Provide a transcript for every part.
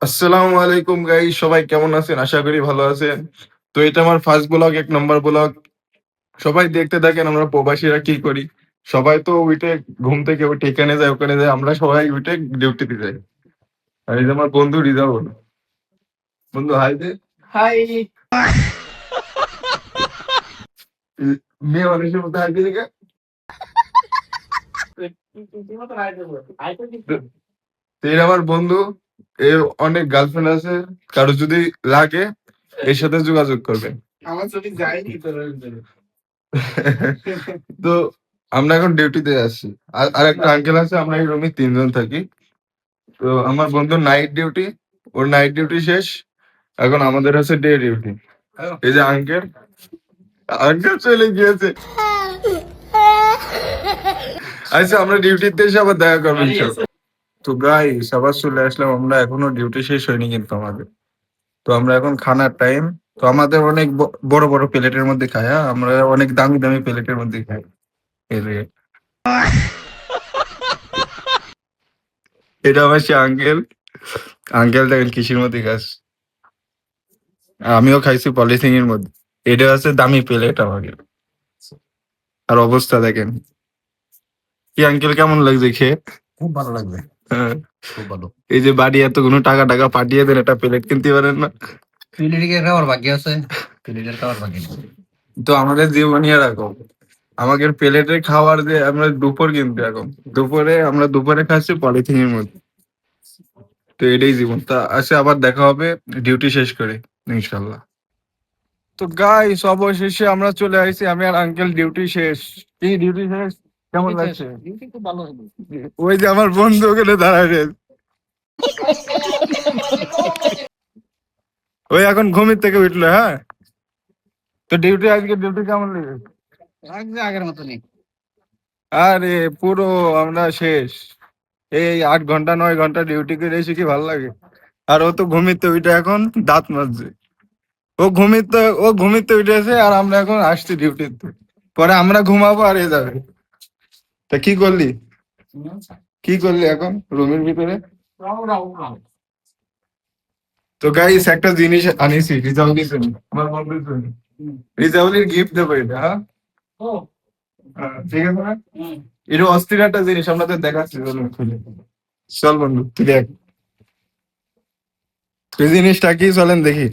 আসসালামু আলাইকুম গাইস, সবাই কেমন আছেন? আশা করি ভালো আছেন। তো এটা আমার ফার্স্ট ব্লগ, ১ নম্বর ব্লগ। সবাই দেখতে থাকেন আমরা প্রবাসীরা কি করি। সবাই তো উইঠে ঘুম থেকে উঠে এখানে যায় ওখানে যায়, আমরা সবাই উইঠে ডিউটিতে যাই। আর এই যে আমার বন্ধু রিজাউল। বন্ধু হাই দে। হাই। মেয়ে মানুষের মধ্যে হাই দিয়ে তো এর আমার বন্ধু, এর অনেক গার্লফ্রেন্ড আছে। কারো যদি লাগে এর সাথে যোগাযোগ করবেন। আমার ছবি যায়নি তোর। তো আমরা এখন ডিউটিতে আছি। আর একটা আঙ্কেল আছে, আমরা এই রুমে ৩ জন থাকি। তো আমার বন্ধুর নাইট ডিউটি, ওর নাইট ডিউটি শেষ। এখন আমাদের হচ্ছে ডে ডিউটি। এই যে আঙ্কেল, আঙ্কেল চলে গিয়েছে। আচ্ছা, আমরা ডিউটিতে এসে আবার দেখা করবো ইনশাআল্লাহ। তো গাইস, আবার চলে আসলাম আমরা। এখনো ডিউটি শেষ হয়নি কিন্তু আমাদের। তো আমরা এখন খানার টাইম। তো আমাদের অনেক বড় বড় প্লেটের মধ্যে খাই, হ্যাঁ? আমরা অনেক দামি দামি প্লেটের মধ্যে খাই। এই যে, এটা আমার সে আঙ্কেল। আঙ্কেল দেখেন কিসের মধ্যে খাস। আমিও খাইছি পলিথিনের মধ্যে। এটা হচ্ছে দামি প্লেট আমাকে। আর অবস্থা দেখেন। কি আঙ্কেল, কেমন লাগছে খেয়ে? খুব ভালো লাগবে, হ্যাঁ। খুব ভালো। এই যে বাড়ি এতগুলো টাকা টাকা পাঠিয়ে দেন, একটা প্লেট কিনতে পারেন না। পিলিটিকে খাওয়ার বাকি আছে, পিলিটের খাওয়ার বাকি নেই। তো আমাদের জীবনই এরকম। আমাদের প্লেটের খাবার যে আমরা দুপুর কিনতে এখন। আমরা দুপুরে খাচ্ছি পলিথিনের মধ্যে। তো এটাই জীবন। তা আচ্ছা, আবার দেখা হবে ডিউটি শেষ করে ইনশাল্লাহ। তো গাইস, অবশেষে আমরা চলে আসছি। আমি আর আঙ্কেল ডিউটি শেষ। কি ডিউটি শেষ? কেমন লাগছে? ডিউটি খুব ভালো হলো। ওই যে আমার বন্ধু ওখানে দাঁড়ায়, ওই এখন ঘুমের থেকে উঠলো, হ্যাঁ। তো আজকে ডিউটি কেমন লেগেছে? লাগছে আগের মতনই। আরে পুরো আমরা শেষ। এই ৮ ঘন্টা ৯ ঘন্টা ডিউটি করে এসে কি ভালো লাগে? আর ও তো ঘুমিতে উঠে এখন দাঁত মাজছে। ও ঘুমিতে উঠেছে আর আমরা এখন আসছি ডিউটিতে। পরে আমরা ঘুমাবো আর এ যাবে। তা কি করলি? কি করলি এখন রুমের ভিতরে? তো গাইস, একটা জিনিস আনিছি রিজাউলের জন্য, আমার বন্ধুর জন্য। রিজাউলের গিফট দেবো এটা, হ্যাঁ? হ্যাঁ, ঠিক আছে না? এটা অস্থির একটা জিনিস, আপনাদের দেখাচ্ছি, চলুন খুলে। চল বন্ধু, তুই দেখ এই জিনিসটা কি, চলেন দেখি।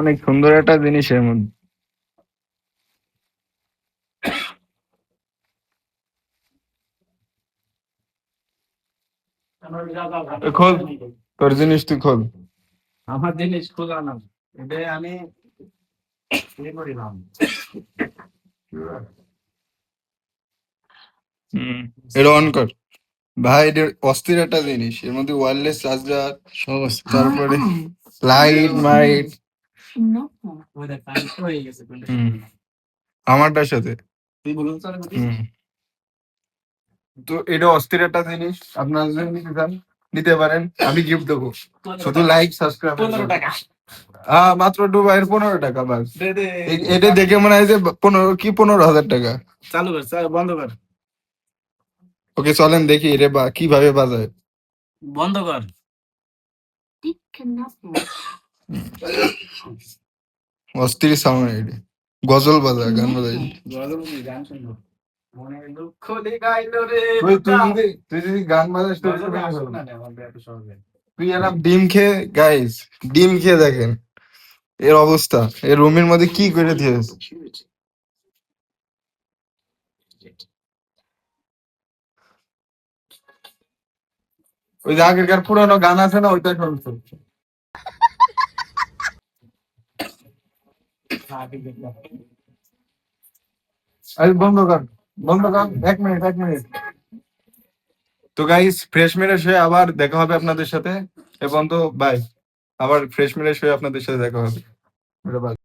অনেক সুন্দর একটা জিনিস এর মধ্যে। খোল, তোর জিনিস তুই খোল। আমার জিনিস খোলা না, এটা আমি ইয়ে করিলাম। এটা অন কর। ভাই, এটা অস্থির একটা জিনিস। এর মধ্যে ওয়্যারলেস চার্জার, তারপরে লাইট মাইট। ওই দেখ পানি হয়ে গেছে। আমারটার সাথে। তুই বলুন স্যার। হুম। তো এটা অস্থির একটা জিনিস, আপনারা যদি নিতে চান নিতে পারেন, আমি গিফট দেবো। শুধু লাইক সাবস্ক্রাইব। 15 টাকা। মাত্র দুবাইয়ের 15 টাকা বাস। এটা দেখে মনে হয় যে 15,000 টাকা। চালু কর, বন্ধ কর। ওকে, চলেন দেখি এটা কিভাবে বাজায়। বন্ধ কর। অস্থির সাউন্ড এটা। গজল বাজায়, গান বাজায়। গান শুনবো। মনে দুঃখ দেখাইলো রে। তুই যদি গান বাজাস তো গজলে আসুক না রে, আমার এত সহজে। তুই এলাম ডিম খেয়ে, গাইস ডিম খেয়ে দেখেন এর অবস্থা। এই রুমের মধ্যে কি করে দিয়েছে। ওই যে আগেকার পুরানো গান আছে না, ওইটা শুনছো। আরে বন্ধ কর, বন্ধ কর। ১ মিনিট ১ মিনিট। তো গাইস, ফ্রেশ মেরেশ হয়ে আবার দেখা হবে আপনাদের সাথে। এ বন্ধু বাই। আবার ফ্রেশ মেরেশ হয়ে আপনাদের সাথে দেখা হবে। Bye.